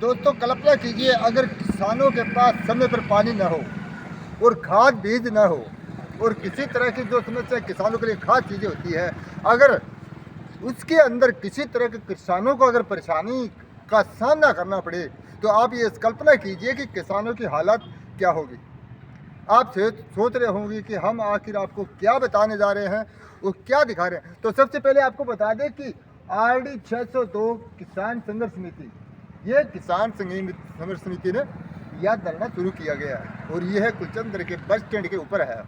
दोस्तों कल्पना कीजिए, अगर किसानों के पास समय पर पानी न हो और खाद बीज न हो और किसी तरह की जो समस्या किसानों के लिए खास चीज़ें होती है, अगर उसके अंदर किसी तरह के किसानों को अगर परेशानी का सामना करना पड़े, तो आप ये कल्पना कीजिए कि किसानों की हालत क्या होगी। आप सोच रहे होंगे कि हम आखिर आपको क्या बताने जा रहे हैं और क्या दिखा रहे हैं। तो सबसे पहले आपको बता दें कि RD 602 किसान संघर्ष समिति, ये किसान संघर्ष समिति ने यह धरना शुरू किया गया है और यह है कुलचंद्र के बस स्टैंड के ऊपर है।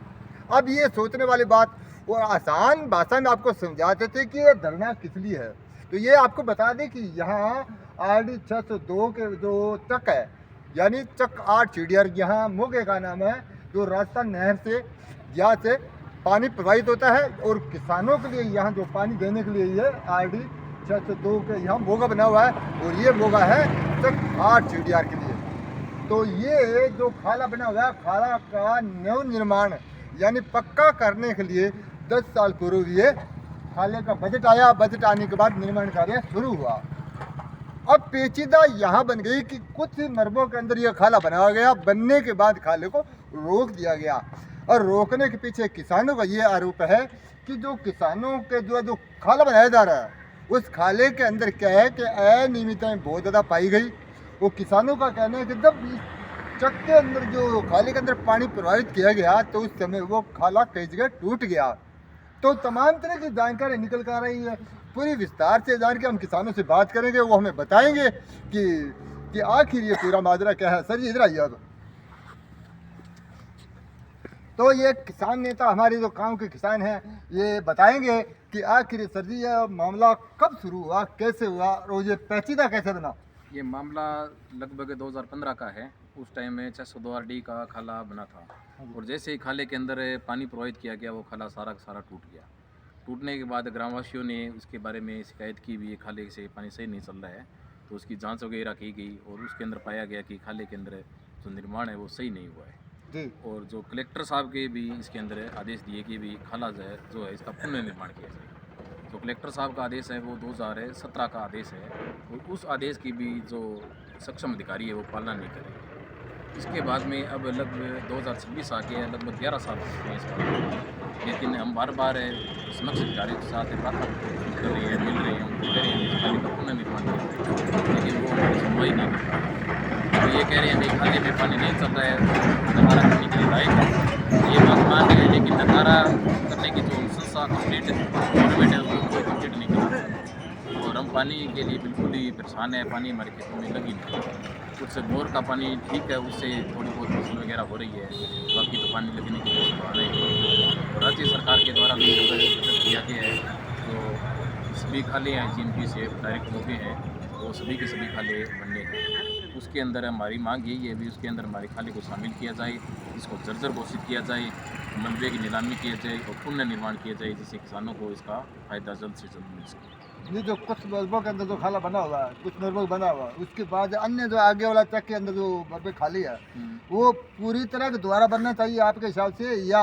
अब ये सोचने वाली बात और आसान भाषा में आपको समझाते थे कि ये धरना किस लिए है। तो ये आपको बता दें कि यहाँ RD 602 के जो चक है, यानी चक 8 CDR, यहाँ मोगे का नाम है, जो राजस्थान नहर से यहाँ से पानी प्रवाहित होता है और किसानों के लिए यहाँ जो पानी देने के लिए ये RD 602 के यहाँ मोगा बना हुआ है और ये मोगा है चक 8 CDR के लिए। तो ये जो खाला बना हुआ है, खाला का नव निर्माण यानी पक्का करने के लिए 10 साल पूर्व ये खाले का बजट आया। बजट आने के बाद निर्माण कार्य शुरू हुआ। अब पेचीदा यहाँ बन गई कि कुछ ही मरबों के अंदर यह खाला बनाया गया। बनने के बाद खाले को रोक दिया गया और रोकने के पीछे किसानों का ये आरोप है कि जो किसानों के जो खाला बनाया जा रहा है, उस खाले के अंदर क्या है कि अनियमितताएं बहुत ज़्यादा पाई गई। वो किसानों का कहना है कि जब चक के अंदर जो खाले के अंदर पानी प्रवाहित किया गया तो उस समय वो खाला कई जगह टूट गया। तो तमाम तरह की जानकारी निकल कर आ रही है। पूरी विस्तार से जान के हम किसानों से बात करेंगे, वो हमें बताएंगे कि आखिर ये पूरा माजरा क्या है। सर जी इधर आइए अब। तो ये किसान नेता हमारे जो गांव के किसान हैं, ये बताएंगे कि आखिर सर जी यह मामला कब शुरू हुआ, कैसे हुआ और ये पेचीदा कैसे बना। ये मामला लगभग 2015 का है। उस टाइम में 602 RD का खाला बना था और जैसे ही खाले के अंदर पानी प्रवाहित किया गया, वो खाला सारा का सारा टूट गया। टूटने के बाद ग्रामवासियों ने उसके बारे में शिकायत की भी, ये खाले से पानी सही नहीं चल रहा है। तो उसकी जांच वगैरह की गई और उसके अंदर पाया गया कि खाले के अंदर जो निर्माण है वो सही नहीं हुआ है जी। और जो कलेक्टर साहब के भी इसके अंदर आदेश दिए कि भी खाला जो है इसका पुनर्निर्माण किया जाए। तो कलेक्टर साहब का आदेश है वो 2017 का आदेश है और उस आदेश की भी जो सक्षम अधिकारी है वो पालना नहीं करेंगे। इसके बाद में अब लगभग 2026 आ गया, लगभग 11 साल हो चुके हैं इस बात। लेकिन हम बार बार समक्ष अधिकारियों के साथ बात कर रहे हैं, मिल रहे हैं, उनको कह रहे हैं खाले का पुनर्निर्माण करें, लेकिन वो हमारी सुनवाई नहीं कर रहा है। तो ये कह रहे हैं भाई खाले में पानी नहीं चल रहा है, नकारा करने के लिए लायक ये बात मान रहे हैं, लेकिन नकारा करने की जो संस्था कंप्लीट गवर्नमेंट है उसको कोई कंप्लीट नहीं कर रहा और हम पानी के लिए बिल्कुल ही परेशान है। पानी हमारे खेतों में लगी नहीं, कुछ बोर का पानी ठीक है, उससे थोड़ी बहुत फसल वगैरह हो रही है, बाकी तो पानी लगने की व्यवस्था आ रही है। और राज्य सरकार के द्वारा भी बजट किया गया है, तो सभी खाले हैं जिनकी से डायरेक्ट मौके हैं वो सभी के सभी खाले बनने हैं। उसके अंदर हमारी मांग यही है भी उसके अंदर हमारे खाले को शामिल किया जाए, इसको जर्जर घोषित किया जाए, मलबे की नीलामी किया जाए और पुनर्निर्माण किया जाए, जिससे किसानों को इसका फ़ायदा जल्द से जल्द मिल सके। ये जो कुछ मरबों के अंदर जो खाला बना हुआ है, कुछ मरबों बना हुआ है, उसके बाद अन्य जो आगे वाला चक के अंदर जो मरबे खाली है वो पूरी तरह के दोबारा बनना चाहिए आपके हिसाब से, या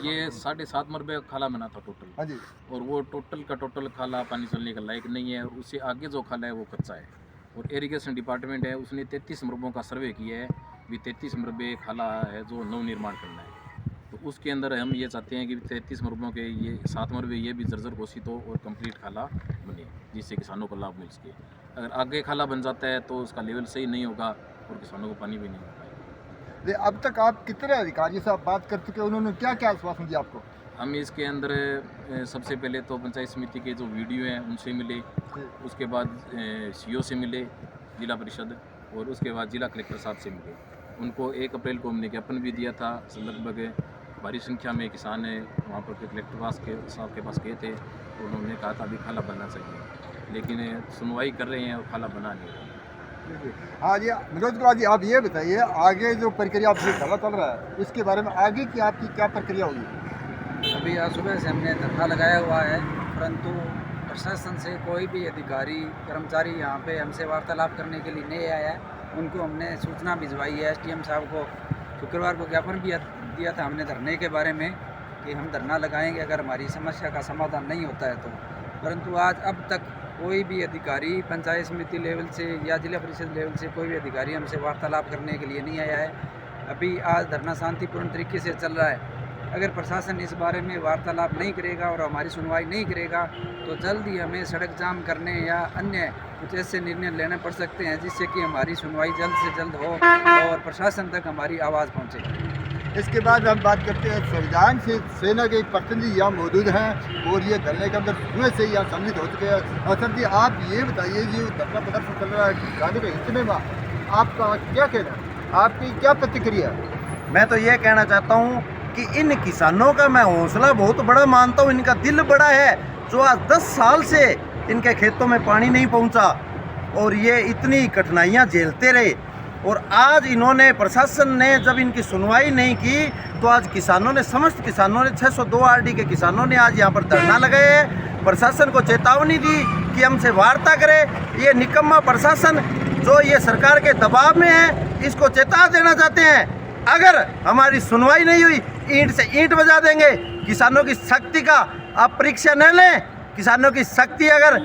ये 7.5 मरबे खाला बना था टोटल। हाँ जी। और वो टोटल का टोटल खाला पानी चलने का लायक नहीं है और उससे आगे जो खाला है वो कच्चा है। और इरिगेशन डिपार्टमेंट है उसने 33 मरबों का सर्वे किया है, भी 33 मरबे खाला है जो नव निर्माण करना है। तो उसके अंदर हम ये चाहते हैं कि 33 मरबों के ये 7 मरबे ये भी जर्जर घोषित हो और कंप्लीट खाला बने, जिससे किसानों को लाभ मिल सके। अगर आगे खाला बन जाता है तो उसका लेवल सही नहीं होगा और किसानों को पानी भी नहीं मिल पाएगा। अब तक आप कितने अधिकारी से आप बात कर चुके, उन्होंने क्या क्या आश्वासन दिया आपको? हम इसके अंदर सबसे पहले तो पंचायत समिति के जो वीडियो हैं उनसे मिले, उसके बाद CO से मिले जिला परिषद, और उसके बाद जिला कलेक्टर साहब से मिले। उनको 1 अप्रैल को हमने ज्ञापन भी दिया था। लगभग भारी संख्या में किसान वहाँ पर कलेक्टर साहब के पास गए थे, तो उन्होंने कहा था अभी खाला बनना चाहिए, लेकिन सुनवाई कर रहे हैं और खाला बना नहीं रहा। हाँ जी, मनोज कुमार जी आप ये बताइए आगे जो प्रक्रिया आपसे धरना चल रहा है इसके बारे में आगे की आपकी क्या प्रक्रिया होगी? अभी आज सुबह से हमने धरना लगाया हुआ है, परंतु प्रशासन से कोई भी अधिकारी कर्मचारी यहाँ पे हमसे वार्तालाप करने के लिए नहीं आया है। उनको हमने सूचना भिजवाई है, SDM साहब को शुक्रवार को ज्ञापन भी दिया था हमने धरने के बारे में कि हम धरना लगाएंगे अगर हमारी समस्या का समाधान नहीं होता है तो, परंतु आज अब तक कोई भी अधिकारी पंचायत समिति लेवल से या जिला परिषद लेवल से कोई भी अधिकारी हमसे वार्तालाप करने के लिए नहीं आया है। अभी आज धरना शांतिपूर्ण तरीके से चल रहा है। अगर प्रशासन इस बारे में वार्तालाप नहीं करेगा और हमारी सुनवाई नहीं करेगा तो जल्द ही हमें सड़क जाम करने या अन्य कुछ ऐसे निर्णय लेने पड़ सकते हैं जिससे कि हमारी सुनवाई जल्द से जल्द हो और प्रशासन तक हमारी आवाज़ पहुँचे। इसके बाद हम बात करते हैं संविधान से सेना के एक प्रतिनिधि यहाँ मौजूद हैं और ये धरने के अंदर सुबह से ही यहाँ सम्मिलित हो चुके हैं। सर जी, आप ये बताइए जी, धरना प्रदर्शन चल रहा है किसानों के हित में, आपका क्या कहना है, आपकी क्या प्रतिक्रिया है? मैं तो ये कहना चाहता हूँ कि इन किसानों का मैं हौसला बहुत बड़ा मानता हूँ, इनका दिल बड़ा है। जो आज 10 साल से इनके खेतों में पानी नहीं पहुँचा और ये इतनी कठिनाइयाँ झेलते रहे, और आज इन्होंने, प्रशासन ने जब इनकी सुनवाई नहीं की तो आज किसानों ने, समस्त किसानों ने, 602 आरडी के किसानों ने आज यहाँ पर धरना लगाया है। प्रशासन को चेतावनी दी कि हमसे वार्ता करे। ये निकम्मा प्रशासन जो ये सरकार के दबाव में है, इसको चेता देना चाहते हैं। अगर हमारी सुनवाई नहीं हुई, ईंट से ईंट बजा देंगे। किसानों की शक्ति का आप परीक्षा न लें। किसानों की शक्ति अगर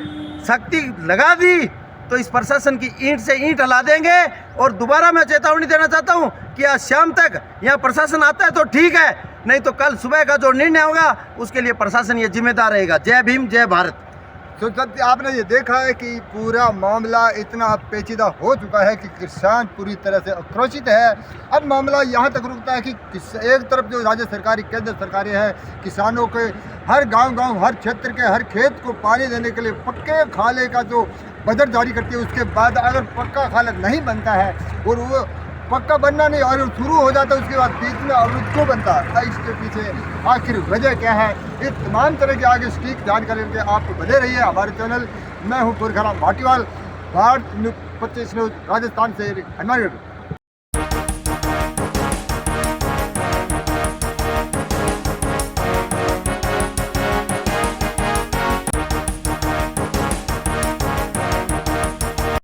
शक्ति लगा दी तो इस प्रशासन की ईंट से ईंट हला देंगे। और दोबारा मैं चेतावनी देना चाहता हूं कि आज शाम तक यहाँ प्रशासन आता है तो ठीक है, नहीं तो कल सुबह का जो निर्णय होगा उसके लिए प्रशासन ये जिम्मेदार रहेगा। जय भीम, जय भारत। तो सत्य आपने ये देखा है कि पूरा मामला इतना पेचीदा हो चुका है कि किसान पूरी तरह से आक्रोशित है। अब मामला यहाँ तक रुकता है कि एक तरफ जो राज्य सरकारी, केंद्र सरकारें हैं, किसानों के हर गांव, हर क्षेत्र के हर खेत को पानी देने के लिए पक्के खाले का जो बजट जारी करती है, उसके बाद अगर पक्का खाला नहीं बनता है और वो पक्का बनना नहीं और शुरू हो जाता है, उसके बाद बीच में अवरुद्ध क्यों बनता है, इसके पीछे आखिर वजह क्या है, इस तमाम तरह की आगे सटीक जानकारी के आप बने रहिए हमारे चैनल। मैं हूँ पुरखराम भाटीवाल, भारत 25 न्यूज़ राजस्थान से हनुमानगढ़।